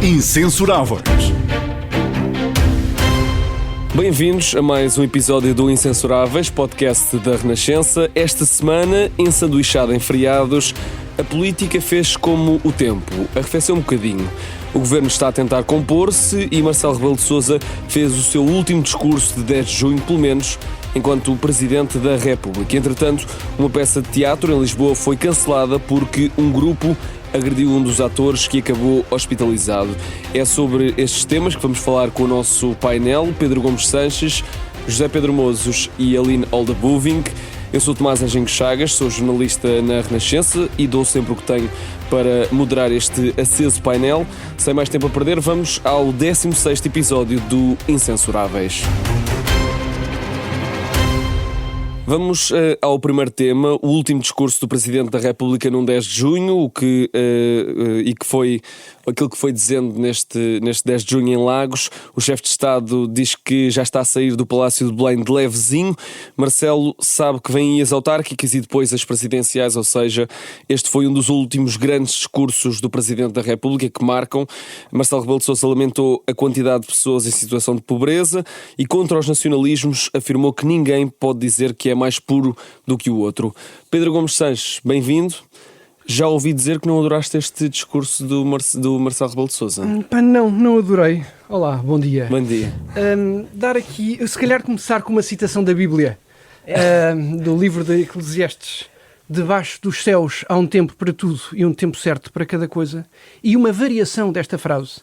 Incensuráveis. Bem-vindos a mais um episódio do Incensuráveis, podcast da Renascença. Esta semana, ensanduichada em feriados, a política fez como o tempo, arrefeceu um bocadinho. O governo está a tentar compor-se e Marcelo Rebelo de Sousa fez o seu último discurso de 10 de junho, pelo menos, enquanto Presidente da República. Entretanto, uma peça de teatro em Lisboa foi cancelada porque um grupo agrediu um dos atores que acabou hospitalizado. É sobre estes temas que vamos falar com o nosso painel, Pedro Gomes Sanches, José Pedro Mozos e Aline Oldabuving. Eu sou Tomás Anjinho Chagas, sou jornalista na Renascença e dou sempre o que tenho para moderar este aceso painel. Sem mais tempo a perder, vamos ao 16º episódio do Incensuráveis. Vamos ao primeiro tema, o último discurso do Presidente da República num 10 de junho, que foi aquilo que foi dizendo neste 10 de junho em Lagos. O chefe de Estado diz que já está a sair do Palácio de Belém de levezinho. Marcelo sabe que vêm as autárquicas e depois as presidenciais, ou seja, este foi um dos últimos grandes discursos do Presidente da República que marcam. Marcelo Rebelo de Sousa lamentou a quantidade de pessoas em situação de pobreza e contra os nacionalismos afirmou que ninguém pode dizer que é mais puro do que o outro. Pedro Gomes Sanches, bem-vindo. Já ouvi dizer que não adoraste este discurso do Marcelo Rebelo de Sousa. Não adorei. Olá, bom dia. Bom dia. Dar aqui, se calhar começar com uma citação da Bíblia, do livro de Eclesiastes. Debaixo dos céus há um tempo para tudo e um tempo certo para cada coisa. E uma variação desta frase,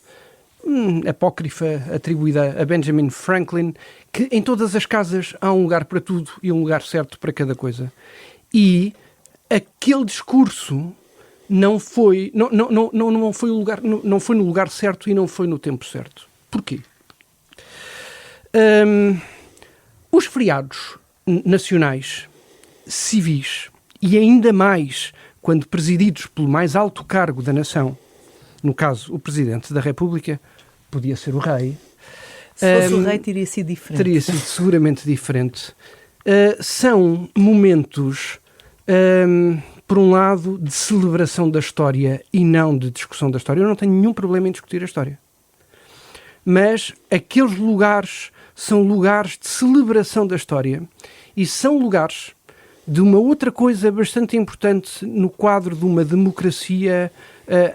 apócrifa, atribuída a Benjamin Franklin, que em todas as casas há um lugar para tudo e um lugar certo para cada coisa. E aquele discurso não foi no lugar certo e não foi no tempo certo. Porquê? Os feriados nacionais, civis, e ainda mais quando presididos pelo mais alto cargo da nação, no caso o Presidente da República, podia ser o rei. Se fosse o rei teria sido diferente. Teria sido seguramente diferente. São momentos, por um lado, de celebração da história e não de discussão da história. Eu não tenho nenhum problema em discutir a história. Mas aqueles lugares são lugares de celebração da história e são lugares de uma outra coisa bastante importante no quadro de uma democracia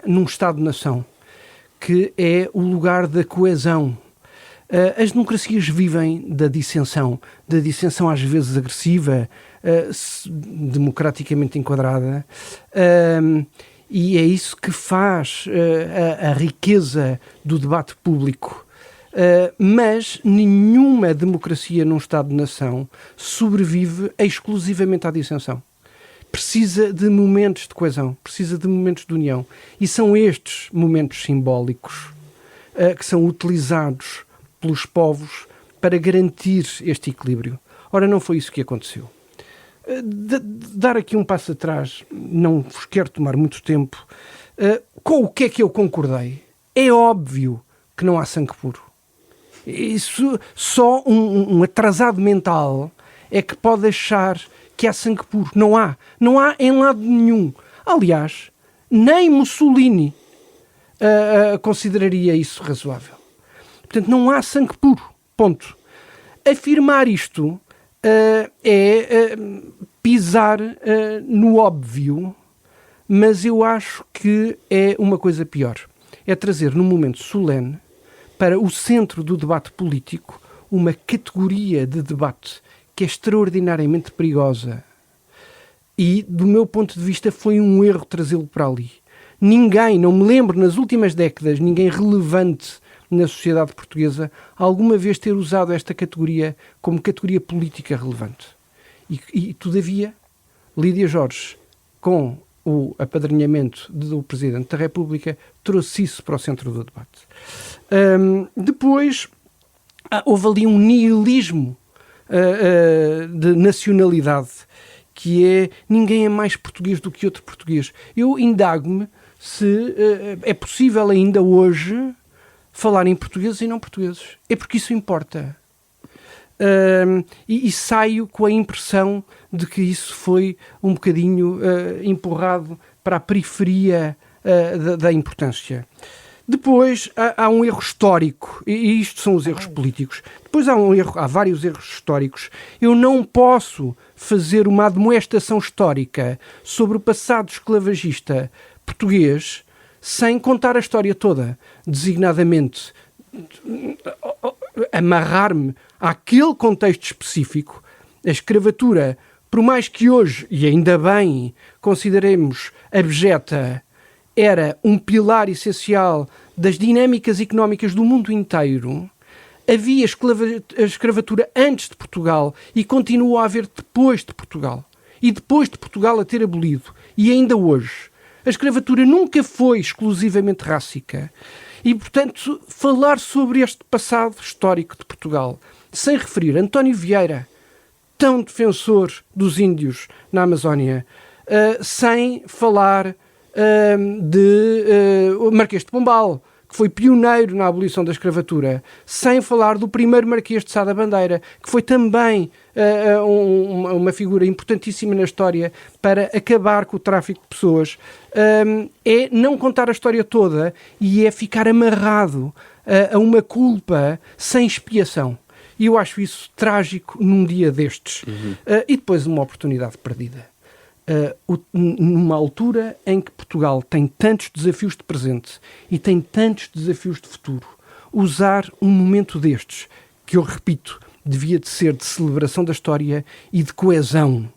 num Estado-nação, que é o lugar da coesão. As democracias vivem da dissensão às vezes agressiva, democraticamente enquadrada, e é isso que faz a riqueza do debate público. Mas nenhuma democracia num Estado-nação sobrevive exclusivamente à dissensão. Precisa de momentos de coesão, precisa de momentos de união. E são estes momentos simbólicos que são utilizados pelos povos para garantir este equilíbrio. Ora, não foi isso que aconteceu. Dar aqui um passo atrás, não vos quero tomar muito tempo. Com o que é que eu concordei? É óbvio que não há sangue puro. Isso, só um atrasado mental é que pode achar que há sangue puro. Não há em lado nenhum. Aliás, nem Mussolini consideraria isso razoável. Portanto, não há sangue puro. Ponto. Afirmar isto é pisar no óbvio, mas eu acho que é uma coisa pior. É trazer num momento solene para o centro do debate político uma categoria de debate que é extraordinariamente perigosa. E, do meu ponto de vista, foi um erro trazê-lo para ali. Ninguém, não me lembro, nas últimas décadas, ninguém relevante na sociedade portuguesa alguma vez ter usado esta categoria como categoria política relevante. E todavia, Lídia Jorge, com o apadrinhamento do Presidente da República, trouxe isso para o centro do debate. Depois, houve ali um nihilismo de nacionalidade, que é ninguém é mais português do que outro português. Eu indago-me se é possível ainda hoje falar em portugueses e não portugueses. É porque isso importa. E saio com a impressão de que isso foi um bocadinho empurrado para a periferia da importância. Depois há um erro histórico, e isto são os erros políticos. Depois há vários erros históricos. Eu não posso fazer uma admoestação histórica sobre o passado esclavagista português sem contar a história toda, designadamente amarrar-me àquele contexto específico. A escravatura, por mais que hoje, e ainda bem, consideremos abjeta, era um pilar essencial das dinâmicas económicas do mundo inteiro. Havia a escravatura antes de Portugal e continua a haver depois de Portugal. E depois de Portugal a ter abolido. E ainda hoje. A escravatura nunca foi exclusivamente rássica. E, portanto, falar sobre este passado histórico de Portugal, sem referir António Vieira, tão defensor dos índios na Amazónia, sem falar de Marquês de Pombal, que foi pioneiro na abolição da escravatura, sem falar do primeiro Marquês de Sá da Bandeira, que foi também uma figura importantíssima na história para acabar com o tráfico de pessoas, é não contar a história toda e é ficar amarrado a uma culpa sem expiação. E eu acho isso trágico num dia destes. E depois uma oportunidade perdida. Numa altura em que Portugal tem tantos desafios de presente e tem tantos desafios de futuro, usar um momento destes, que eu repito, devia de ser de celebração da história e de coesão,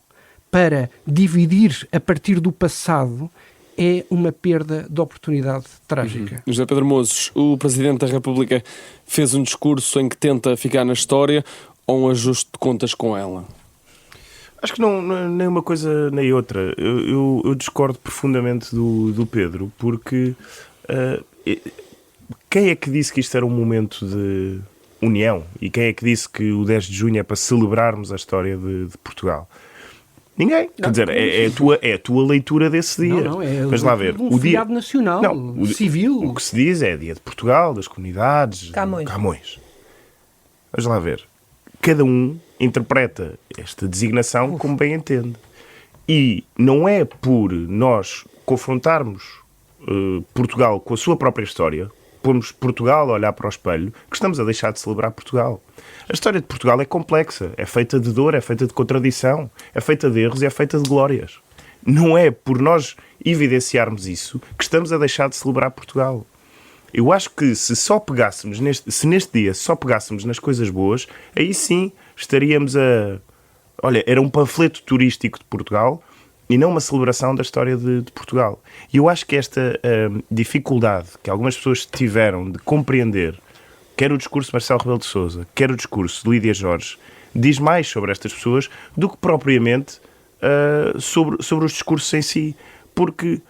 para dividir a partir do passado, é uma perda de oportunidade trágica. José Pedro Mozes, o Presidente da República fez um discurso em que tenta ficar na história ou um ajuste de contas com ela? Acho que não, nem uma coisa nem outra. Eu discordo profundamente do Pedro, porque quem é que disse que isto era um momento de união? E quem é que disse que o 10 de junho é para celebrarmos a história de Portugal? Ninguém. Quer dizer, é a tua leitura desse dia. Mas lá ver. Um feriado nacional, civil. O que se diz é dia de Portugal, das comunidades. Camões. Mas lá ver. Cada um interpreta esta designação como bem entende. E não é por nós confrontarmos Portugal com a sua própria história, pormos Portugal a olhar para o espelho, que estamos a deixar de celebrar Portugal. A história de Portugal é complexa, é feita de dor, é feita de contradição, é feita de erros e é feita de glórias. Não é por nós evidenciarmos isso que estamos a deixar de celebrar Portugal. Eu acho que se neste dia só pegássemos nas coisas boas, aí sim estaríamos Olha, era um panfleto turístico de Portugal e não uma celebração da história de Portugal. E eu acho que esta dificuldade que algumas pessoas tiveram de compreender, quer o discurso de Marcelo Rebelo de Sousa, quer o discurso de Lídia Jorge, diz mais sobre estas pessoas do que propriamente sobre os discursos em si. Porque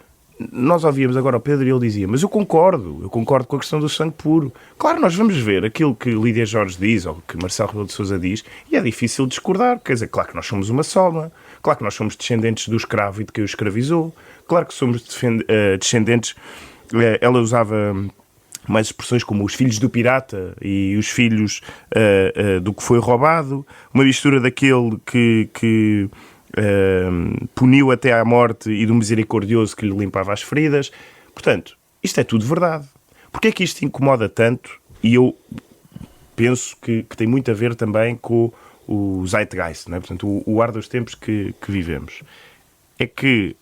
nós ouvíamos agora o Pedro e ele dizia, mas eu concordo com a questão do sangue puro. Claro, nós vamos ver aquilo que Lídia Jorge diz ou que Marcelo Rebelo de Sousa diz e é difícil discordar. Quer dizer, claro que nós somos uma soma, claro que nós somos descendentes do escravo e de quem o escravizou, claro que somos descendentes, ela usava mais expressões como os filhos do pirata e os filhos do que foi roubado, uma mistura daquele que puniu até à morte e do misericordioso que lhe limpava as feridas. Portanto, isto é tudo verdade. Porquê é que isto incomoda tanto? E eu penso que tem muito a ver também com o zeitgeist, não é? Portanto, o ar dos tempos que vivemos. É que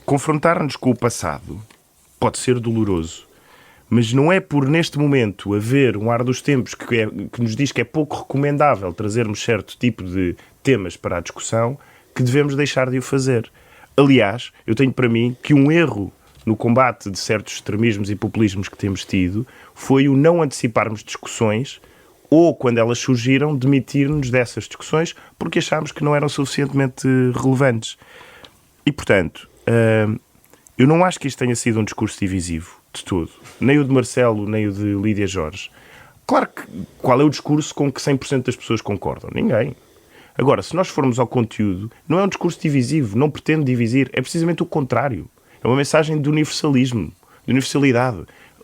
confrontar-nos com o passado pode ser doloroso, mas não é por neste momento haver um ar dos tempos que nos diz que é pouco recomendável trazermos certo tipo de temas para a discussão que devemos deixar de o fazer. Aliás, eu tenho para mim que um erro no combate de certos extremismos e populismos que temos tido foi o não anteciparmos discussões ou, quando elas surgiram, demitir-nos dessas discussões porque achámos que não eram suficientemente relevantes. E, portanto, eu não acho que isto tenha sido um discurso divisivo de todo. Nem o de Marcelo, nem o de Lídia Jorge. Claro que qual é o discurso com que 100% das pessoas concordam? Ninguém. Agora, se nós formos ao conteúdo, não é um discurso divisivo, não pretende dividir, é precisamente o contrário. É uma mensagem de universalismo, de universalidade.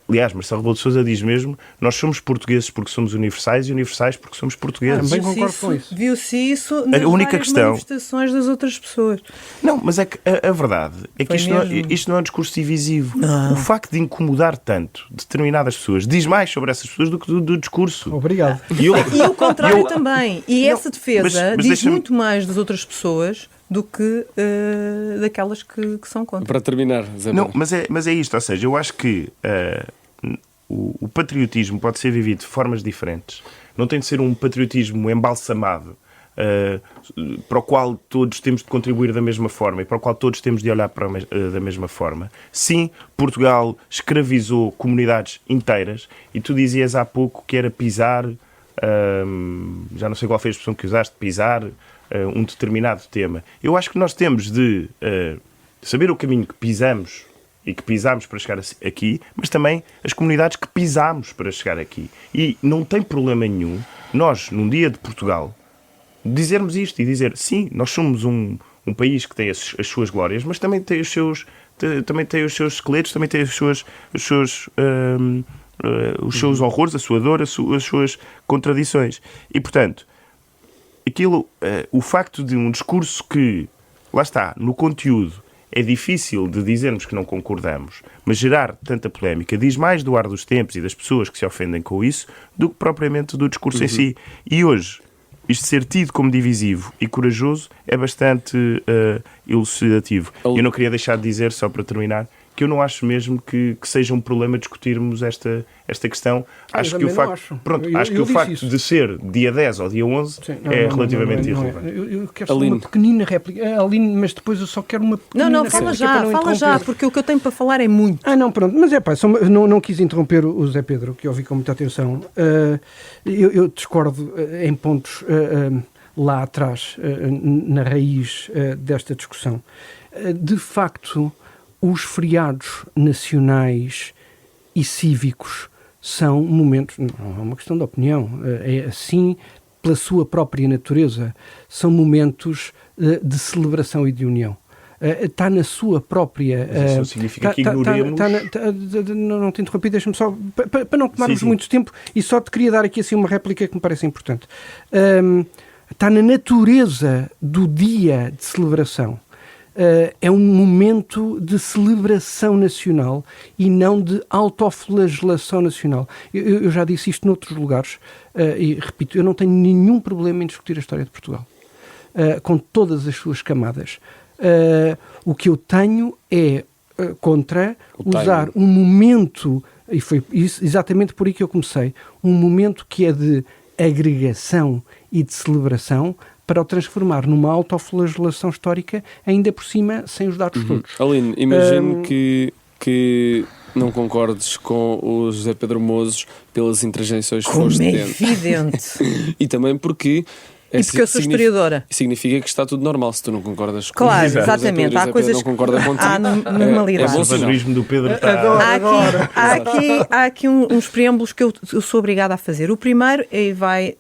Aliás, Marcelo Rebelo de Sousa diz mesmo: nós somos portugueses porque somos universais e universais porque somos portugueses. Também concordo com isso. Viu-se isso nas manifestações das outras pessoas. Não, mas é que a verdade é que isto não é um discurso divisivo. Não. O facto de incomodar tanto determinadas pessoas diz mais sobre essas pessoas do que do discurso. Obrigado. E o contrário também. E essa defesa diz muito mais das outras pessoas do que daquelas que são contra. Para terminar, Zé Não, mas é isto, ou seja, eu acho que o patriotismo pode ser vivido de formas diferentes. Não tem de ser um patriotismo embalsamado, para o qual todos temos de contribuir da mesma forma e para o qual todos temos de olhar da mesma forma. Sim, Portugal escravizou comunidades inteiras e tu dizias há pouco que era pisar, já não sei qual foi a expressão que usaste, pisar um determinado tema. Eu acho que nós temos de saber o caminho que pisamos e que pisámos para chegar aqui, mas também as comunidades que pisámos para chegar aqui. E não tem problema nenhum nós, num dia de Portugal, dizermos isto e dizer, sim, nós somos um país que tem as suas glórias, mas também tem os seus esqueletos, também tem os seus horrores, a sua dor, as suas contradições. E, portanto, o facto de um discurso que, lá está, no conteúdo, é difícil de dizermos que não concordamos, mas gerar tanta polémica diz mais do ar dos tempos e das pessoas que se ofendem com isso do que propriamente do discurso em si. E hoje, isto ser tido como divisivo e corajoso é bastante elucidativo. Eu não queria deixar de dizer, só para terminar, que eu não acho mesmo que seja um problema discutirmos esta questão. Acho que o facto de ser dia 10 ou dia 11 é relativamente irrelevante. Eu quero só uma pequenina réplica. Aline, mas depois eu só quero uma pequenina réplica. Fala já, porque o que eu tenho para falar é muito. Pronto. Mas não quis interromper o Zé Pedro, que eu ouvi com muita atenção. Eu discordo em pontos lá atrás, na raiz desta discussão. De facto, os feriados nacionais e cívicos são momentos, não é uma questão de opinião, é assim pela sua própria natureza, são momentos de celebração e de união. Está na sua própria... Mas isso não significa que ignoremos... Não te interrompi, deixa-me só... Para não tomarmos muito tempo, e só te queria dar aqui assim uma réplica que me parece importante. Está na natureza do dia de celebração. É um momento de celebração nacional e não de autoflagelação nacional. Eu já disse isto noutros lugares e repito, eu não tenho nenhum problema em discutir a história de Portugal, com todas as suas camadas. O que eu tenho é contra usar um momento, e foi exatamente por aí que eu comecei, um momento que é de agregação e de celebração, para o transformar numa autoflagelação histórica, ainda por cima, sem os dados todos. Aline, imagino que não concordes com o José Pedro Mozos pelas interjeições que foste tendo. Como é evidente. E também porque... E porque eu sou historiadora. Significa que está tudo normal se tu não concordas com claro, exatamente. Há coisas não concorda contigo. Há normalidade. É bom sinal. Do Pedro há aqui uns preâmbulos que eu sou obrigada a fazer. O primeiro vai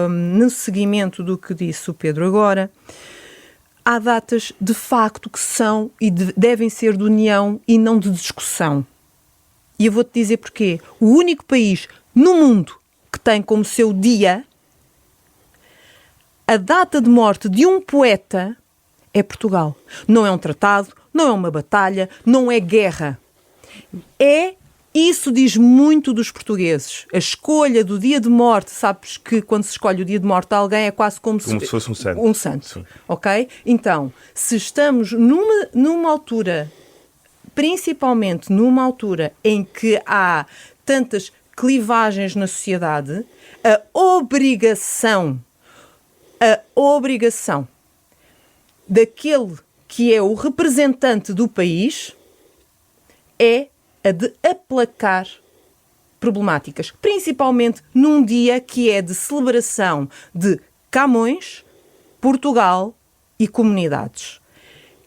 no seguimento do que disse o Pedro agora. Há datas de facto que são e devem ser de união e não de discussão. E eu vou-te dizer porquê. O único país no mundo que tem como seu dia a data de morte de um poeta é Portugal. Não é um tratado, não é uma batalha, não é guerra. Isso diz muito dos portugueses. A escolha do dia de morte, sabes que quando se escolhe o dia de morte de alguém é quase como se fosse um santo. Um santo, sim. Ok? Então, se estamos numa altura, principalmente numa altura em que há tantas clivagens na sociedade, a obrigação daquele que é o representante do país é a de aplacar problemáticas, principalmente num dia que é de celebração de Camões, Portugal e comunidades.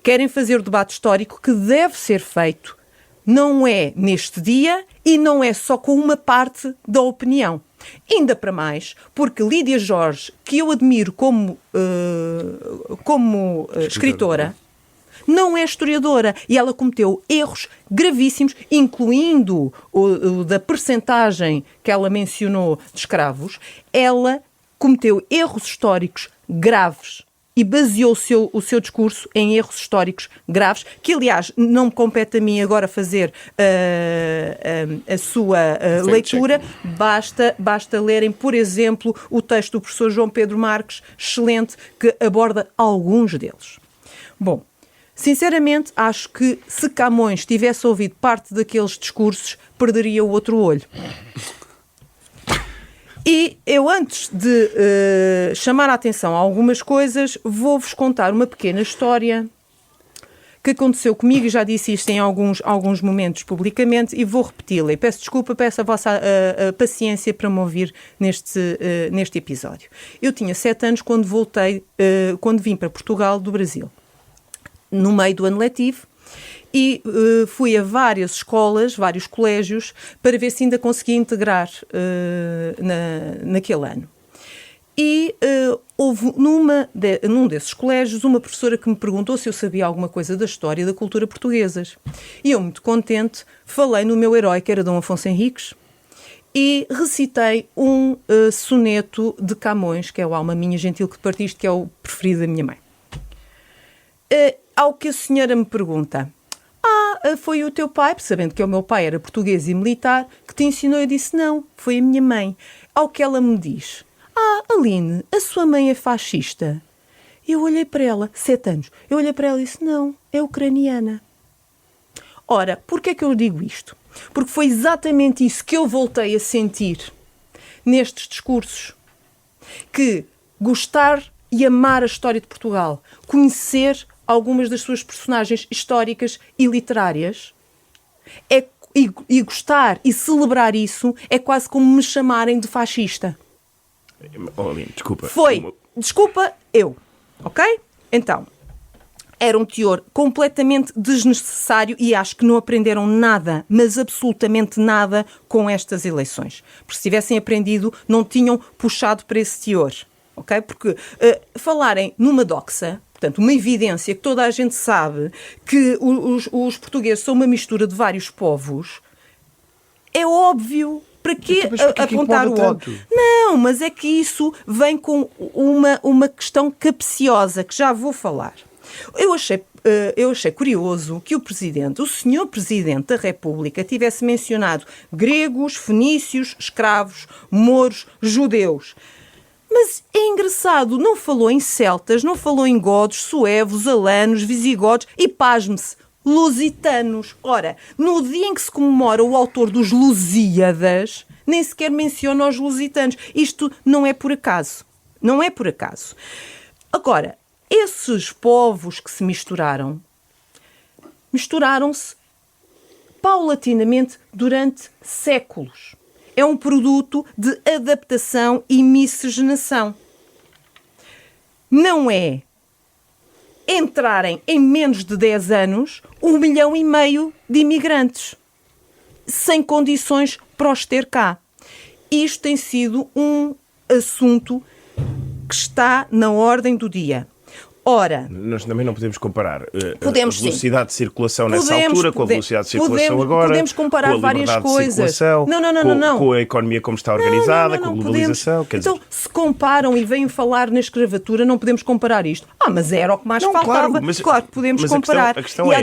Querem fazer o debate histórico que deve ser feito, não é neste dia e não é só com uma parte da opinião. Ainda para mais, porque Lídia Jorge, que eu admiro como escritora, não é historiadora e ela cometeu erros gravíssimos, incluindo o da percentagem que ela mencionou de escravos. Ela cometeu erros históricos graves e baseou o seu discurso em erros históricos graves, que, aliás, não me compete a mim agora fazer a sua leitura. Basta lerem, por exemplo, o texto do professor João Pedro Marques, excelente, que aborda alguns deles. Bom, sinceramente, acho que se Camões tivesse ouvido parte daqueles discursos, perderia o outro olho. E eu, antes de chamar a atenção a algumas coisas, vou-vos contar uma pequena história que aconteceu comigo, e já disse isto em alguns momentos publicamente, e vou repeti-la. E peço desculpa, peço a vossa paciência para me ouvir neste episódio. Eu tinha 7 anos quando vim para Portugal do Brasil, no meio do ano letivo, e fui a várias escolas, vários colégios, para ver se ainda conseguia integrar naquele ano. E houve num desses colégios uma professora que me perguntou se eu sabia alguma coisa da história e da cultura portuguesas. E eu, muito contente, falei no meu herói, que era Dom Afonso Henriques, e recitei um soneto de Camões, que é o Alma Minha Gentil que partiste, que é o preferido da minha mãe. Ao que a senhora me pergunta: foi o teu pai, sabendo que o meu pai era português e militar, que te ensinou? Eu disse: não, foi a minha mãe. Ao que ela me diz: Aline, a sua mãe é fascista? Eu olhei para ela, 7 anos, eu olhei para ela e disse: não, é ucraniana. Ora, porquê é que eu digo isto? Porque foi exatamente isso que eu voltei a sentir nestes discursos. Que gostar e amar a história de Portugal, conhecer algumas das suas personagens históricas e literárias, e gostar e celebrar isso, é quase como me chamarem de fascista. Aline, desculpa. Desculpa, ok? Então, era um teor completamente desnecessário e acho que não aprenderam nada, mas absolutamente nada, com estas eleições. Porque se tivessem aprendido, não tinham puxado para esse teor, ok? Porque falarem numa doxa, portanto, uma evidência que toda a gente sabe, que os portugueses são uma mistura de vários povos, é óbvio. Para quê apontar o óbvio? Não, mas é que isso vem com uma questão capciosa, que já vou falar. Eu achei curioso que o senhor Presidente da República, tivesse mencionado gregos, fenícios, escravos, mouros, judeus. Mas é engraçado, não falou em celtas, não falou em godos, suevos, alanos, visigodos e, pasme-se, lusitanos. Ora, no dia em que se comemora o autor dos Lusíadas, nem sequer menciona os lusitanos. Isto não é por acaso. Não é por acaso. Agora, esses povos que se misturaram-se paulatinamente durante séculos. É um produto de adaptação e miscigenação. Não é entrarem em menos de 10 anos 1,5 milhão de imigrantes sem condições para os ter cá. Isto tem sido um assunto que está na ordem do dia. Ora, nós também não podemos comparar a sim. velocidade de circulação nessa altura com a velocidade de circulação agora. Podemos comparar várias coisas. Com a economia como está organizada, com a globalização. Então, se comparam e vêm falar na escravura, não podemos comparar isto. Mas era o que mais faltava. Claro que podemos comparar. A questão e há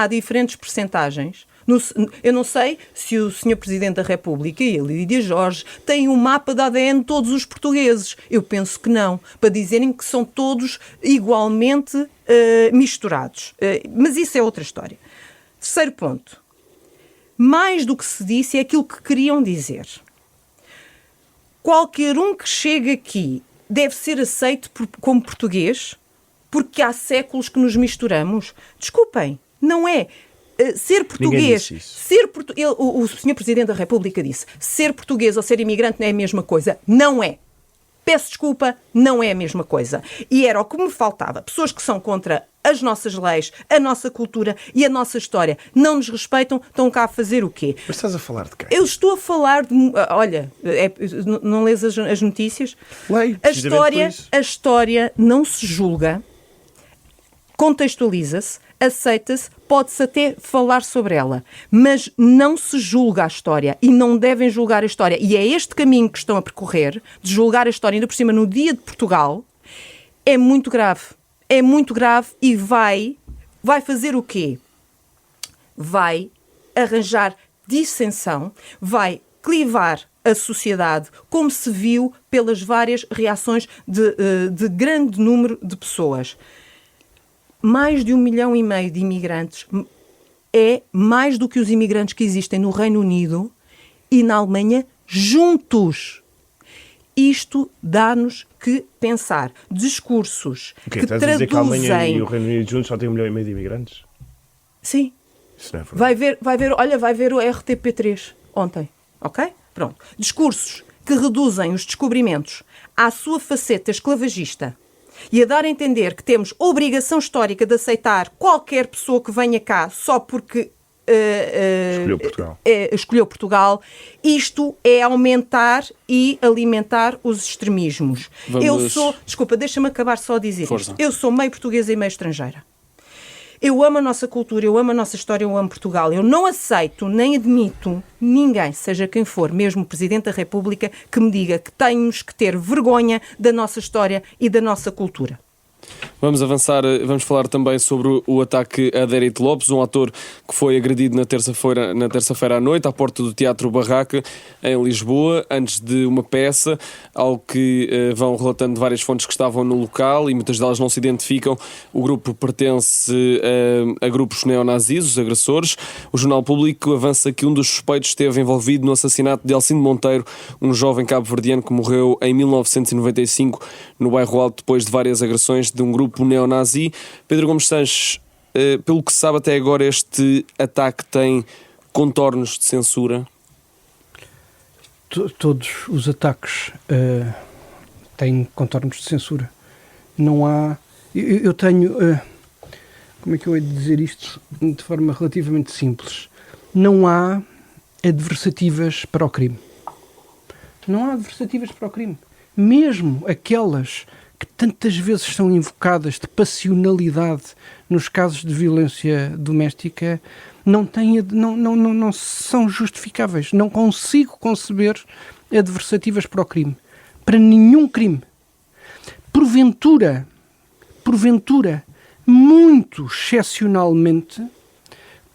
diferentes percentagens. Eu não sei se o Sr. Presidente da República e a Lídia Jorge têm um mapa de ADN de todos os portugueses. Eu penso que não, para dizerem que são todos igualmente misturados. Mas isso é outra história. Terceiro ponto. Mais do que se disse é aquilo que queriam dizer. Qualquer um que chega aqui deve ser aceito como português porque há séculos que nos misturamos. Desculpem, não é... Ser português, o Sr. Presidente da República disse: ser português ou ser imigrante não é a mesma coisa. Não é. Peço desculpa, não é a mesma coisa. E era o que me faltava. Pessoas que são contra as nossas leis, a nossa cultura e a nossa história, não nos respeitam, estão cá a fazer o quê? Mas estás a falar de quem? Eu estou a falar de... Olha, não lês as notícias? Leio, a história não se julga contextualiza-se, aceita-se, pode-se até falar sobre ela, mas não se julga a história e não devem julgar a história. E é este caminho que estão a percorrer, de julgar a história, ainda por cima no Dia de Portugal, é muito grave. É muito grave e vai fazer o quê? Vai arranjar dissensão, vai clivar a sociedade, como se viu pelas várias reações de grande número de pessoas. Mais de 1,5 milhão de imigrantes é mais do que os imigrantes que existem no Reino Unido e na Alemanha juntos. Isto dá-nos que pensar. Discursos que estás a dizer que a Alemanha e o Reino Unido juntos só têm 1,5 milhão de imigrantes? Sim. Isso não é verdade. Vai ver o RTP3 ontem, ok? Pronto. Discursos que reduzem os descobrimentos à sua faceta esclavagista e a dar a entender que temos obrigação histórica de aceitar qualquer pessoa que venha cá só porque escolheu Portugal. Isto é aumentar e alimentar os extremismos. Desculpa, deixa-me acabar só a dizer isto. Eu sou meio portuguesa e meio estrangeira. Eu amo a nossa cultura, eu amo a nossa história, eu amo Portugal. Eu não aceito nem admito ninguém, seja quem for, mesmo o Presidente da República, que me diga que temos que ter vergonha da nossa história e da nossa cultura. Vamos avançar, vamos falar também sobre o ataque a Derito Lopes, um ator que foi agredido na terça-feira à noite à porta do Teatro Barraca, em Lisboa, antes de uma peça, ao que vão relatando várias fontes que estavam no local e muitas delas não se identificam. O grupo pertence a grupos neonazis, os agressores. O Jornal Público avança que um dos suspeitos esteve envolvido no assassinato de Alcindo Monteiro, um jovem cabo-verdiano que morreu em 1995 no Bairro Alto depois de várias agressões de um grupo neonazi. Pedro Gomes Sanches, pelo que se sabe até agora, este ataque tem contornos de censura? Todos os ataques têm contornos de censura. Não há... Eu tenho... como é que eu hei de dizer isto de forma relativamente simples? Não há adversativas para o crime. Não há adversativas para o crime. Mesmo aquelas que tantas vezes são invocadas de passionalidade nos casos de violência doméstica, não são justificáveis. Não consigo conceber adversativas para o crime. Para nenhum crime. Porventura, muito excepcionalmente,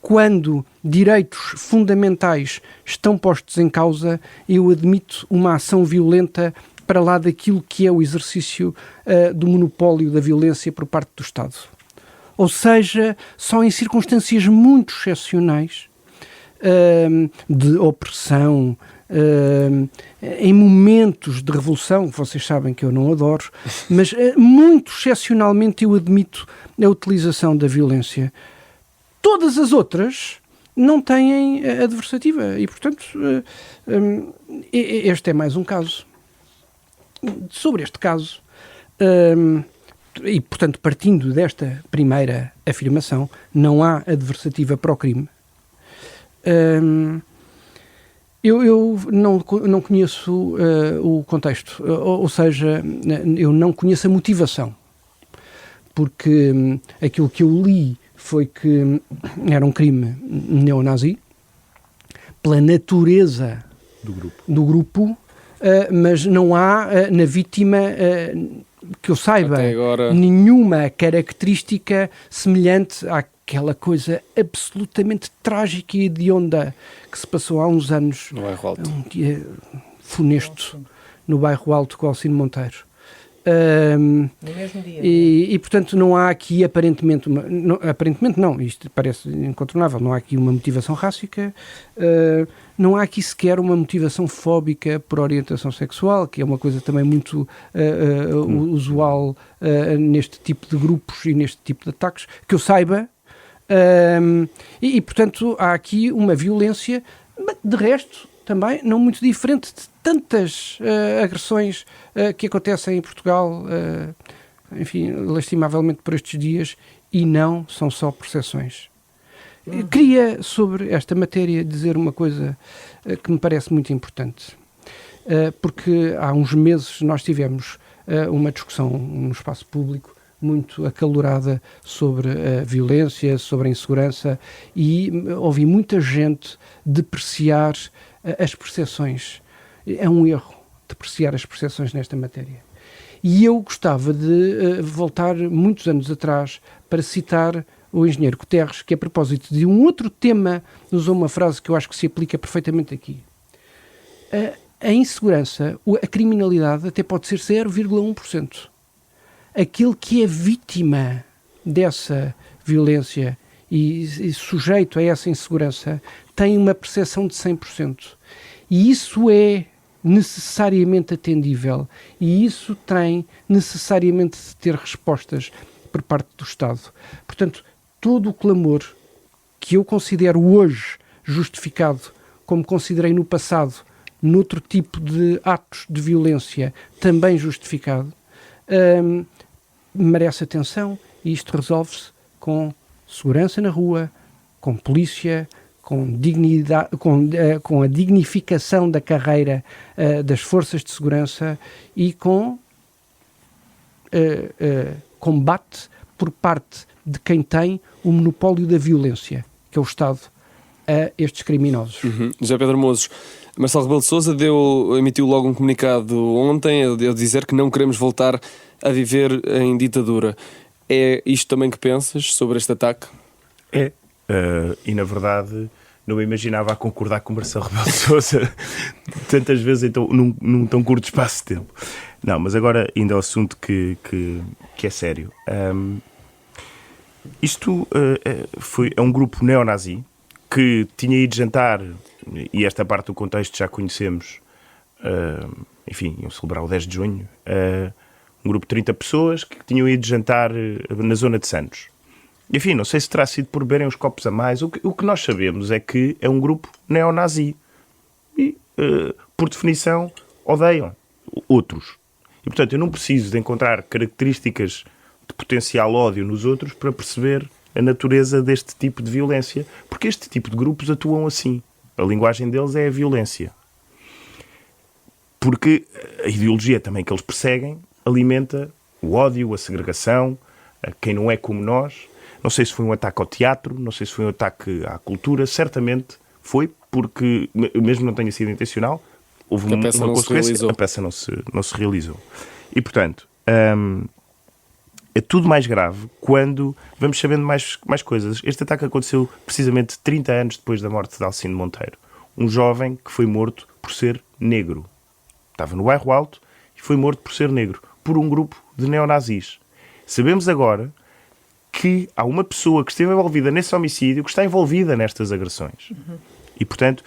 quando direitos fundamentais estão postos em causa, eu admito uma ação violenta para lá daquilo que é o exercício do monopólio da violência por parte do Estado. Ou seja, só em circunstâncias muito excepcionais de opressão, em momentos de revolução, vocês sabem que eu não adoro, mas muito excepcionalmente eu admito a utilização da violência. Todas as outras não têm adversativa e, portanto, este é mais um caso. Sobre este caso, e portanto partindo desta primeira afirmação, não há adversativa para o crime. Eu não conheço o contexto, ou seja, eu não conheço a motivação, porque aquilo que eu li foi que era um crime neonazi, pela natureza do grupo, mas não há na vítima, que eu saiba, agora, nenhuma característica semelhante àquela coisa absolutamente trágica e hedionda que se passou há uns anos, no Bairro Alto. Um dia funesto no Bairro Alto com Alcindo Monteiro. No mesmo dia. E portanto não há aqui aparentemente não, isto parece incontornável, não há aqui uma motivação rássica, não há aqui sequer uma motivação fóbica por orientação sexual, que é uma coisa também muito usual neste tipo de grupos e neste tipo de ataques, que eu saiba, e portanto há aqui uma violência, de resto também não muito diferente de tantas agressões que acontecem em Portugal, enfim, lastimavelmente por estes dias, e não são só percepções. Queria, sobre esta matéria, dizer uma coisa que me parece muito importante, porque há uns meses nós tivemos uma discussão no espaço público muito acalorada sobre a violência, sobre a insegurança, e ouvi muita gente depreciar as percepções. É um erro depreciar as percepções nesta matéria. E eu gostava de voltar muitos anos atrás para citar o engenheiro Guterres, que a propósito de um outro tema usou uma frase que eu acho que se aplica perfeitamente aqui. A insegurança, a criminalidade até pode ser 0,1%. Aquele que é vítima dessa violência e sujeito a essa insegurança tem uma percepção de 100%. E isso é necessariamente atendível, e isso tem necessariamente de ter respostas por parte do Estado. Portanto, todo o clamor que eu considero hoje justificado, como considerei no passado, noutro tipo de atos de violência também justificado, merece atenção, e isto resolve-se com segurança na rua, com polícia, com dignidade, com a dignificação da carreira das forças de segurança e com combate por parte de quem tem o monopólio da violência, que é o Estado, a estes criminosos. José Pedro Mozos, Marcelo Rebelo de Sousa emitiu logo um comunicado ontem a dizer que não queremos voltar a viver em ditadura. É isto também que pensas sobre este ataque? É. E na verdade não me imaginava a concordar com Marcelo Rebelo de Sousa tantas vezes então, num tão curto espaço de tempo. Não, mas agora ainda ao assunto que é sério. Isto é um grupo neonazi que tinha ido jantar, e esta parte do contexto já conhecemos, enfim, iam celebrar o 10 de junho, um grupo de 30 pessoas que tinham ido jantar na zona de Santos. Enfim, não sei se terá sido por beberem uns copos a mais. O que nós sabemos é que é um grupo neonazi. E, por definição, odeiam outros. E, portanto, eu não preciso de encontrar características de potencial ódio nos outros para perceber a natureza deste tipo de violência. Porque este tipo de grupos atuam assim. A linguagem deles é a violência. Porque a ideologia também que eles perseguem alimenta o ódio, a segregação, a quem não é como nós. Não sei se foi um ataque ao teatro, não sei se foi um ataque à cultura, certamente foi, porque, mesmo não tenha sido intencional, houve uma consequência, a peça não se realizou. E, portanto, é tudo mais grave quando vamos sabendo mais coisas. Este ataque aconteceu precisamente 30 anos depois da morte de Alcino Monteiro, um jovem que foi morto por ser negro. Estava no Bairro Alto e foi morto por ser negro, por um grupo de neonazis. Sabemos agora que há uma pessoa que esteve envolvida nesse homicídio que está envolvida nestas agressões. E, portanto,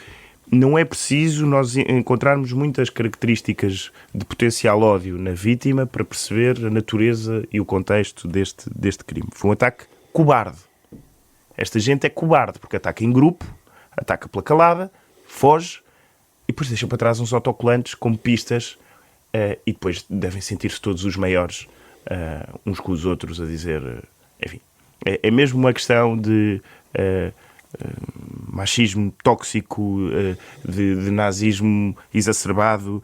não é preciso nós encontrarmos muitas características de potencial ódio na vítima para perceber a natureza e o contexto deste crime. Foi um ataque cobarde. Esta gente é cobarde porque ataca em grupo, ataca pela calada, foge e depois deixa para trás uns autocolantes como pistas e depois devem sentir-se todos os maiores uns com os outros a dizer... Enfim, é mesmo uma questão de machismo tóxico, de nazismo exacerbado.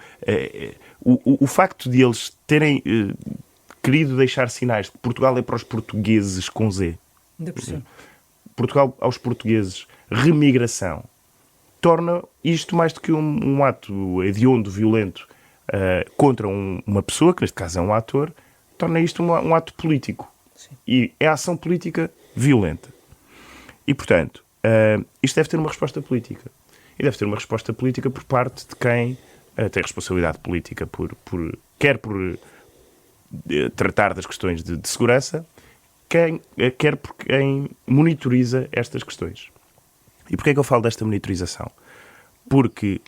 O facto de eles terem querido deixar sinais de que Portugal é para os portugueses com Z. Portugal aos portugueses, remigração, torna isto mais do que um ato hediondo, violento, contra uma pessoa, que neste caso é um ator, torna isto um ato político. Sim. E é ação política violenta. E, portanto, isto deve ter uma resposta política. E deve ter uma resposta política por parte de quem tem responsabilidade política, quer por tratar das questões de segurança, quer por quem monitoriza estas questões. E porquê é que eu falo desta monitorização? Porque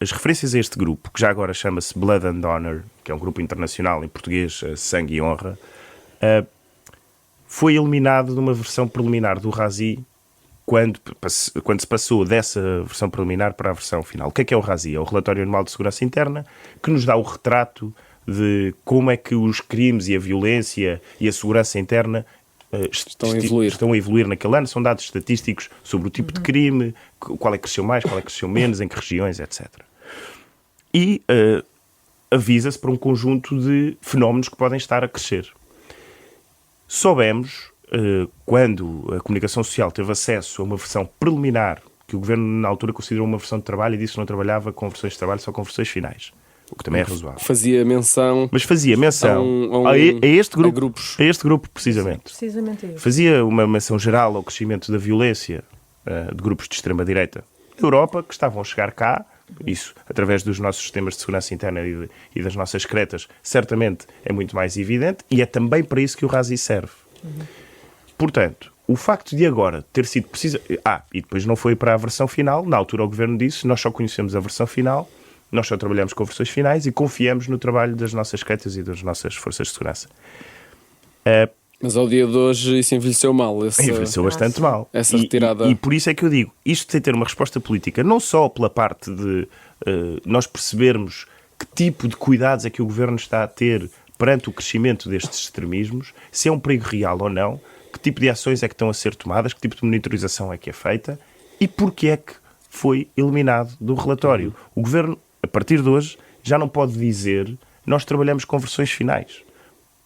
as referências a este grupo, que já agora chama-se Blood and Honor, que é um grupo internacional em português, Sangue e Honra, foi eliminado de uma versão preliminar do RASI quando se passou dessa versão preliminar para a versão final. O que é o RASI? É o Relatório Anual de Segurança Interna, que nos dá o retrato de como é que os crimes e a violência e a segurança interna estão a evoluir naquele ano. São dados estatísticos sobre o tipo de crime, qual é que cresceu mais, qual é que cresceu menos, em que regiões, etc. E avisa-se para um conjunto de fenómenos que podem estar a crescer. soubemos, quando a comunicação social teve acesso a uma versão preliminar, que o Governo na altura considerou uma versão de trabalho e disse que não trabalhava com versões de trabalho, só com versões finais. O que também é razoável. Fazia menção... Mas fazia menção a este grupo, precisamente. Precisamente isso. Fazia uma menção geral ao crescimento da violência de grupos de extrema-direita da Europa, que estavam a chegar cá, isso através dos nossos sistemas de segurança interna e das nossas secretas, certamente é muito mais evidente, e é também para isso que o RASI serve. Portanto, o facto de agora ter sido preciso... e depois não foi para a versão final, na altura o Governo disse, nós só conhecemos a versão final, nós só trabalhamos com versões finais e confiamos no trabalho das nossas secretas e das nossas forças de segurança. Mas ao dia de hoje isso envelheceu mal. Envelheceu bastante mal. Essa retirada... E por isso é que eu digo, isto tem de ter uma resposta política, não só pela parte de nós percebermos que tipo de cuidados é que o Governo está a ter perante o crescimento destes extremismos, se é um perigo real ou não, que tipo de ações é que estão a ser tomadas, que tipo de monitorização é que é feita e porque é que foi eliminado do relatório. O Governo, a partir de hoje, já não pode dizer nós trabalhamos com versões finais.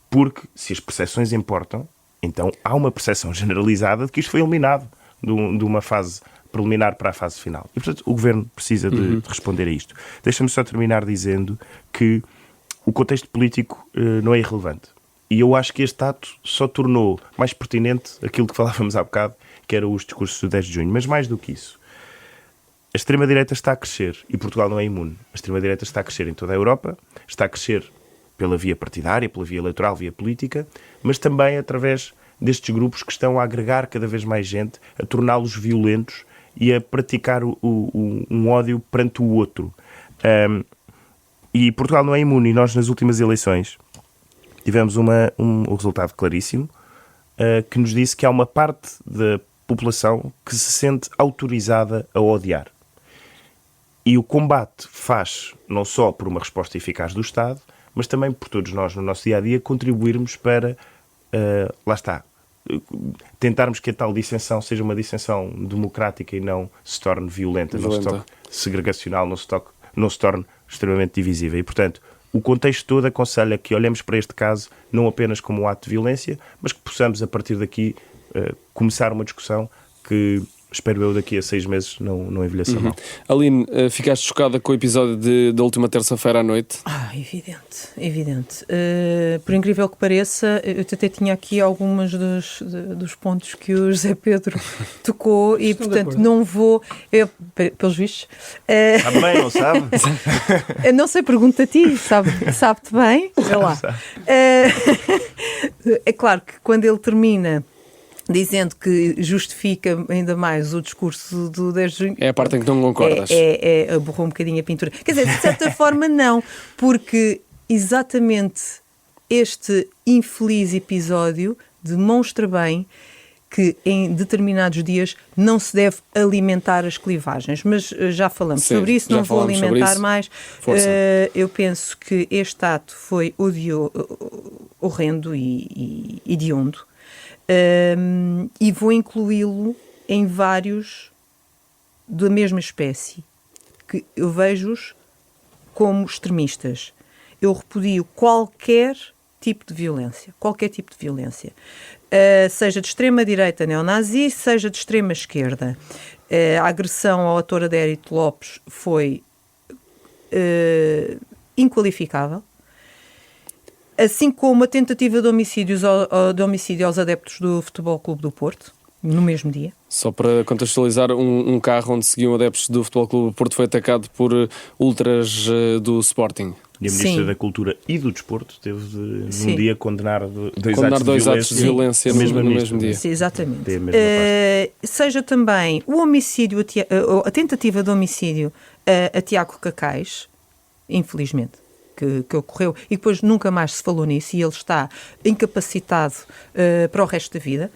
Porque, se as percepções importam, então há uma percepção generalizada de que isto foi eliminado de uma fase preliminar para a fase final. E, portanto, o Governo precisa de responder a isto. Deixa-me só terminar dizendo que o contexto político não é irrelevante. E eu acho que este ato só tornou mais pertinente aquilo que falávamos há bocado, que eram os discursos do 10 de junho. Mas mais do que isso, a extrema-direita está a crescer e Portugal não é imune. A extrema-direita está a crescer em toda a Europa, está a crescer pela via partidária, pela via eleitoral, via política, mas também através destes grupos que estão a agregar cada vez mais gente, a torná-los violentos e a praticar um ódio perante o outro. E Portugal não é imune. E nós, nas últimas eleições, tivemos um resultado claríssimo que nos disse que há uma parte da população que se sente autorizada a odiar. E o combate faz não só por uma resposta eficaz do Estado, mas também por todos nós, no nosso dia-a-dia, contribuirmos para, lá está, tentarmos que a tal dissensão seja uma dissensão democrática e não se torne violenta. Não se torne segregacional, não se torne extremamente divisiva. E, portanto, o contexto todo aconselha que olhemos para este caso não apenas como um ato de violência, mas que possamos, a partir daqui, começar uma discussão que, espero eu, daqui a 6 meses não envelheça mal. Aline, ficaste chocada com o episódio da última terça-feira à noite? Evidente. Por incrível que pareça, eu até tinha aqui alguns dos pontos que o José Pedro tocou e, portanto, não vou... pelos vistos... Sabe bem, não sabe? Não sei, pergunta a ti, sabe-te bem? Vê lá. É claro que quando ele termina dizendo que justifica ainda mais o discurso do 10 de junho... É a parte em que não concordas. Aborrou um bocadinho a pintura. Quer dizer, de certa forma não, porque exatamente este infeliz episódio demonstra bem que em determinados dias não se deve alimentar as clivagens. Mas já falamos sobre isso, não vou alimentar mais. Eu penso que este ato foi horrendo e hediondo. E vou incluí-lo em vários da mesma espécie, que eu vejo-os como extremistas. Eu repudio qualquer tipo de violência, seja de extrema-direita neonazi, seja de extrema-esquerda. A agressão ao ator Adérito Lopes foi inqualificável, assim como a tentativa de homicídio aos adeptos do Futebol Clube do Porto, no mesmo dia. Só para contextualizar, um carro onde seguiam adeptos do Futebol Clube do Porto foi atacado por ultras do Sporting. E a Ministra da Cultura e do Desporto teve num dia condenar dois atos de violência no mesmo dia. Sim, exatamente. Seja também o homicídio, a tentativa de homicídio a Tiago Cacais, infelizmente, que ocorreu, e depois nunca mais se falou nisso e ele está incapacitado para o resto da vida.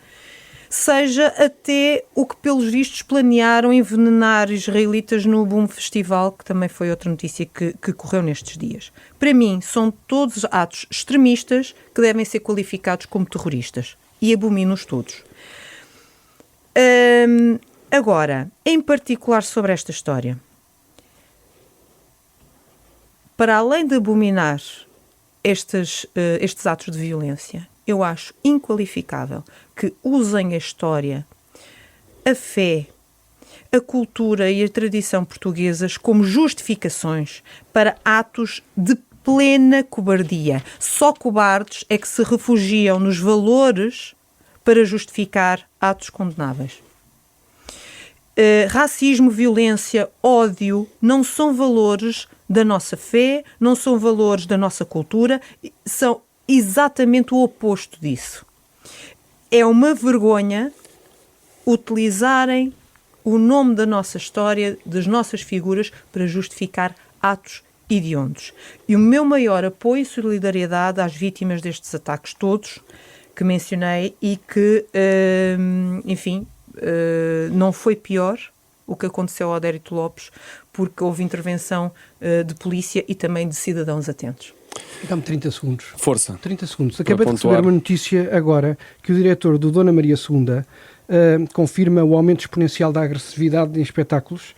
Seja até o que, pelos vistos, planearam envenenar israelitas no Boom Festival, que também foi outra notícia que correu nestes dias. Para mim, são todos atos extremistas que devem ser qualificados como terroristas. E abomino-os todos. Agora, em particular sobre esta história, para além de abominar estes atos de violência, eu acho inqualificável que usem a história, a fé, a cultura e a tradição portuguesas como justificações para atos de plena cobardia. Só cobardes é que se refugiam nos valores para justificar atos condenáveis. Racismo, violência, ódio não são valores da nossa fé, não são valores da nossa cultura, são exatamente o oposto disso. É uma vergonha utilizarem o nome da nossa história, das nossas figuras, para justificar atos hediondos. E o meu maior apoio e solidariedade às vítimas destes ataques todos que mencionei e que, enfim, não foi pior o que aconteceu ao Adérito Lopes, porque houve intervenção de polícia e também de cidadãos atentos. Dá-me 30 segundos. Força. 30 segundos. Acabei de receber uma notícia agora que o diretor do Dona Maria II confirma o aumento exponencial da agressividade em espetáculos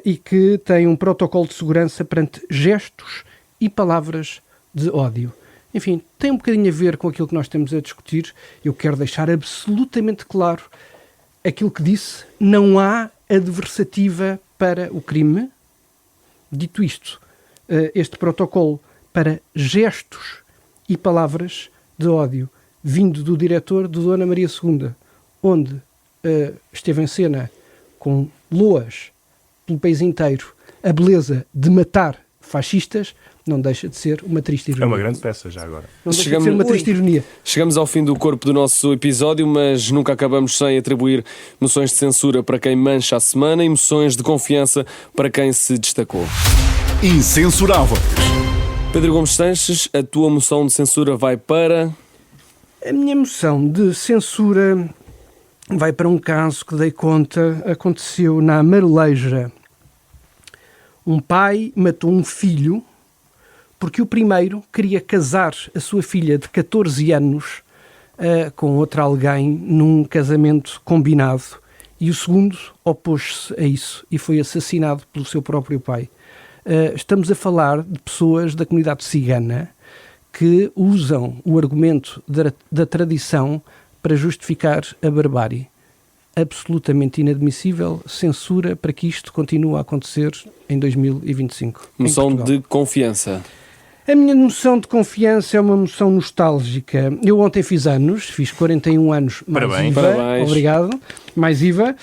e que tem um protocolo de segurança perante gestos e palavras de ódio. Enfim, tem um bocadinho a ver com aquilo que nós temos a discutir. Eu quero deixar absolutamente claro aquilo que disse: não há adversativa para o crime. Dito isto, este protocolo para gestos e palavras de ódio, vindo do diretor do Dona Maria II, onde esteve em cena com loas pelo país inteiro a beleza de matar fascistas, não deixa de ser uma triste ironia. É uma grande peça já agora. Não deixa de ser uma triste ironia. Chegamos ao fim do corpo do nosso episódio, mas nunca acabamos sem atribuir moções de censura para quem mancha a semana e moções de confiança para quem se destacou. Incensuráveis. Pedro Gomes Sanches, a tua moção de censura vai para... A minha moção de censura vai para um caso que dei conta, aconteceu na Mareleja. Um pai matou um filho porque o primeiro queria casar a sua filha de 14 anos com outra alguém num casamento combinado, e o segundo opôs-se a isso e foi assassinado pelo seu próprio pai. Estamos a falar de pessoas da comunidade cigana que usam o argumento da tradição para justificar a barbárie. Absolutamente inadmissível. Censura para que isto continue a acontecer em 2025. Moção de confiança. A minha moção de confiança é uma moção nostálgica. Eu ontem fiz anos, fiz 41 anos mais Parabéns. IVA. Parabéns. Obrigado. Mais IVA.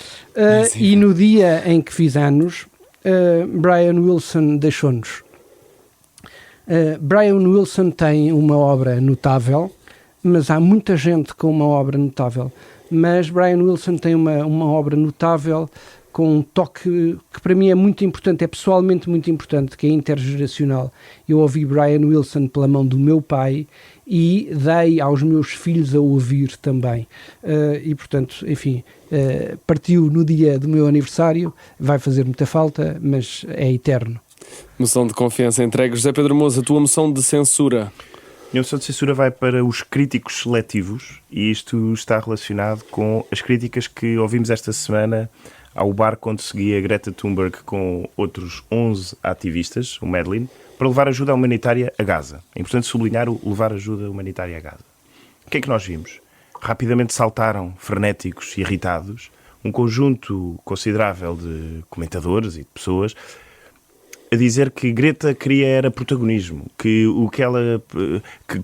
E no dia em que fiz anos, Brian Wilson deixou-nos. Brian Wilson tem uma obra notável, mas há muita gente com uma obra notável. Mas Brian Wilson tem uma obra notável com um toque que para mim é muito importante, é pessoalmente muito importante, que é intergeracional. Eu ouvi Brian Wilson pela mão do meu pai e dei aos meus filhos a ouvir também. E portanto, enfim, partiu no dia do meu aniversário, vai fazer muita falta, mas é eterno. Moção de confiança entregue. José Pedro Moça, a tua moção de censura. A minha moção de censura vai para os críticos seletivos, e isto está relacionado com as críticas que ouvimos esta semana ao barco onde seguia Greta Thunberg com outros 11 ativistas, o Medellín, para levar ajuda humanitária a Gaza. É importante sublinhar o levar ajuda humanitária a Gaza. O que é que nós vimos? Rapidamente saltaram, frenéticos e irritados, um conjunto considerável de comentadores e de pessoas a dizer que Greta queria era protagonismo, que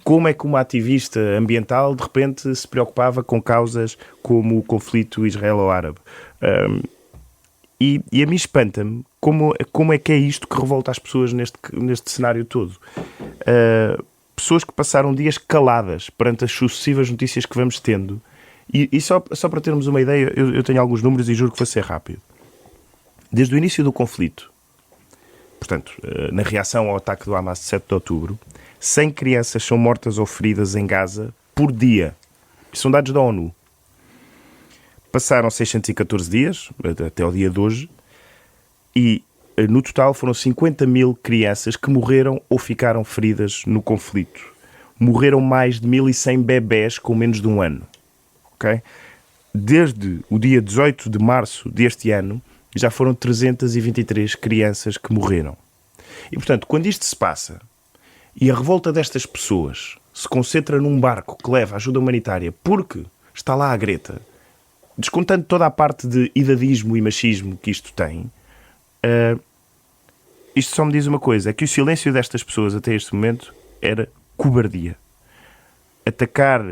como é que uma ativista ambiental de repente se preocupava com causas como o conflito israelo-árabe. E a mim espanta-me como é que é isto que revolta as pessoas neste cenário todo. Pessoas que passaram dias caladas perante as sucessivas notícias que vamos tendo. E só para termos uma ideia, eu tenho alguns números e juro que vou ser rápido. Desde o início do conflito, portanto, na reação ao ataque do Hamas de 7 de outubro, 100 crianças são mortas ou feridas em Gaza por dia. Isto são dados da ONU. Passaram 614 dias, até ao dia de hoje, e no total foram 50 mil crianças que morreram ou ficaram feridas no conflito. Morreram mais de 1.100 bebés com menos de um ano. Okay? Desde o dia 18 de março deste ano, já foram 323 crianças que morreram. E, portanto, quando isto se passa, e a revolta destas pessoas se concentra num barco que leva ajuda humanitária porque está lá a Greta, descontando toda a parte de idadismo e machismo que isto tem, isto só me diz uma coisa, é que o silêncio destas pessoas até este momento era cobardia. Atacar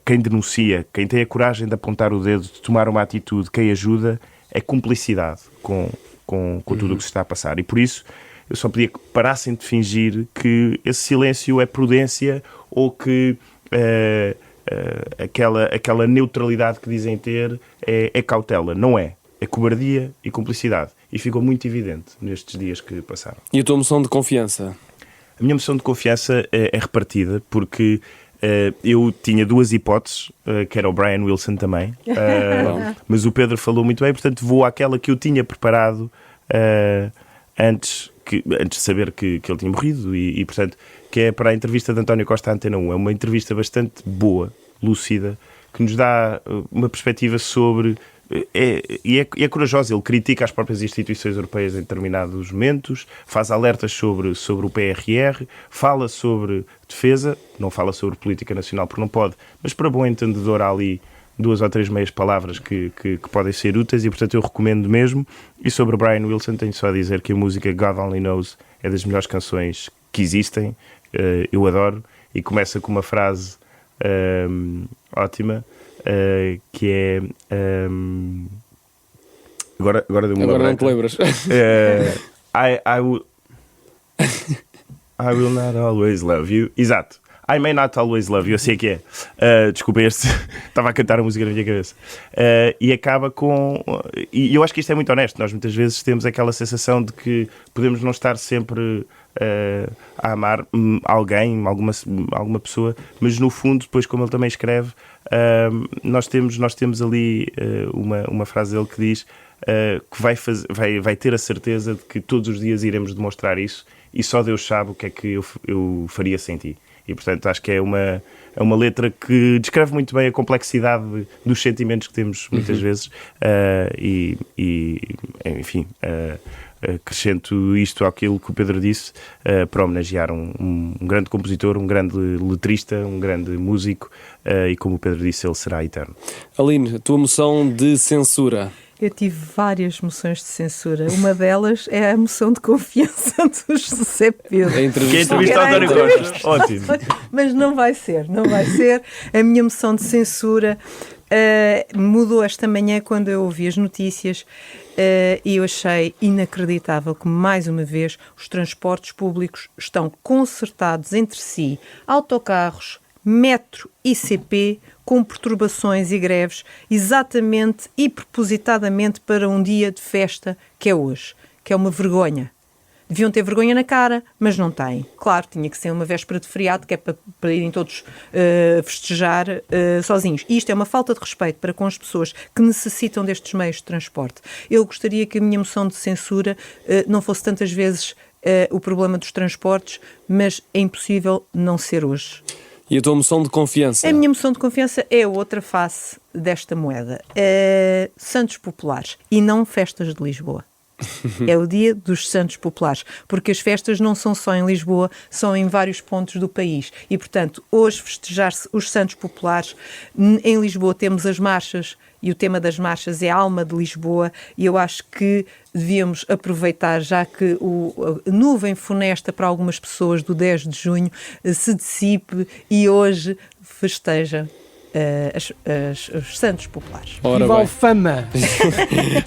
quem denuncia, quem tem a coragem de apontar o dedo, de tomar uma atitude, quem ajuda, é cumplicidade com tudo o que se está a passar. E por isso eu só pedia que parassem de fingir que esse silêncio é prudência ou que aquela neutralidade que dizem ter é cautela. Não é. É cobardia e cumplicidade. E ficou muito evidente nestes dias que passaram. E a tua moção de confiança? A minha moção de confiança é repartida porque eu tinha duas hipóteses, que era o Brian Wilson também, mas o Pedro falou muito bem, portanto vou àquela que eu tinha preparado antes de saber que ele tinha morrido e, portanto, que é para a entrevista de António Costa à Antena 1. É uma entrevista bastante boa, lúcida, que nos dá uma perspectiva sobre... É corajoso, ele critica as próprias instituições europeias em determinados momentos, faz alertas sobre o PRR, fala sobre defesa, não fala sobre política nacional porque não pode, mas para bom entendedor há ali 2 ou 3 meias palavras que podem ser úteis e, portanto, eu recomendo mesmo. E sobre o Brian Wilson tenho só a dizer que a música God Only Knows é das melhores canções que existem, eu adoro, e começa com uma frase ótima, que é agora não te lembras. I will not always love you. Exato. I may not always love you. Eu sei que é. Desculpa, estava a cantar a música na minha cabeça. E acaba com... E eu acho que isto é muito honesto. Nós muitas vezes temos aquela sensação de que podemos não estar sempre a amar alguém, alguma pessoa, mas no fundo, depois, como ele também escreve, nós temos ali uma frase dele que diz que vai ter a certeza de que todos os dias iremos demonstrar isso e só Deus sabe o que é que eu faria sem ti. E, portanto, acho que é uma letra que descreve muito bem a complexidade dos sentimentos que temos muitas vezes enfim... acrescento isto àquilo que o Pedro disse, para homenagear um grande compositor, um grande letrista, um grande músico, e como o Pedro disse, ele será eterno. Aline, a tua moção de censura? Eu tive várias moções de censura. Uma delas é a moção de confiança do José Pedro. A entrevista ao António Costa. Ótimo. Mas não vai ser. A minha moção de censura mudou esta manhã quando eu ouvi as notícias e eu achei inacreditável que, mais uma vez, os transportes públicos estão concertados entre si. Autocarros, metro e CP, com perturbações e greves, exatamente e propositadamente para um dia de festa que é hoje, que é uma vergonha. Deviam ter vergonha na cara, mas não têm. Claro, tinha que ser uma véspera de feriado, que é para irem todos festejar sozinhos. E isto é uma falta de respeito para com as pessoas que necessitam destes meios de transporte. Eu gostaria que a minha moção de censura não fosse tantas vezes o problema dos transportes, mas é impossível não ser hoje. E a tua moção de confiança? A minha moção de confiança é a outra face desta moeda. Santos Populares e não festas de Lisboa. É o dia dos Santos Populares, porque as festas não são só em Lisboa, são em vários pontos do país. E, portanto, hoje festejar-se os Santos Populares. Em Lisboa temos as marchas, e o tema das marchas é a alma de Lisboa, e eu acho que devíamos aproveitar, já que a nuvem funesta para algumas pessoas do 10 de junho se dissipe e hoje festeja os Santos Populares. Viva a fama!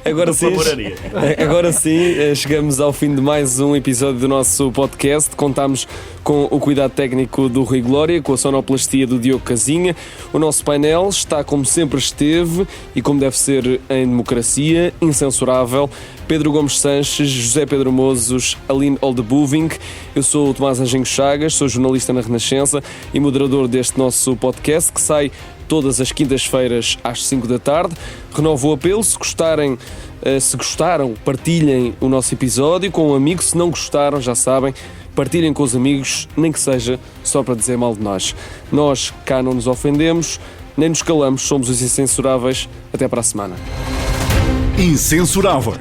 Agora sim, chegamos ao fim de mais um episódio do nosso podcast. Contamos com o cuidado técnico do Rui Glória, com a sonoplastia do Diogo Casinha. O nosso painel está como sempre esteve e como deve ser em democracia, incensurável. Pedro Gomes Sanches, José Pedro Mozos, Aline Oldebuving. Eu sou o Tomás Anjinho Chagas, sou jornalista na Renascença e moderador deste nosso podcast, que sai todas as quintas-feiras às 5 da tarde. Renovo o apelo, se gostaram, partilhem o nosso episódio com um amigo. Se não gostaram, já sabem, partilhem com os amigos, nem que seja só para dizer mal de nós. Nós cá não nos ofendemos, nem nos calamos, somos os incensuráveis. Até para a semana. Incensuráveis.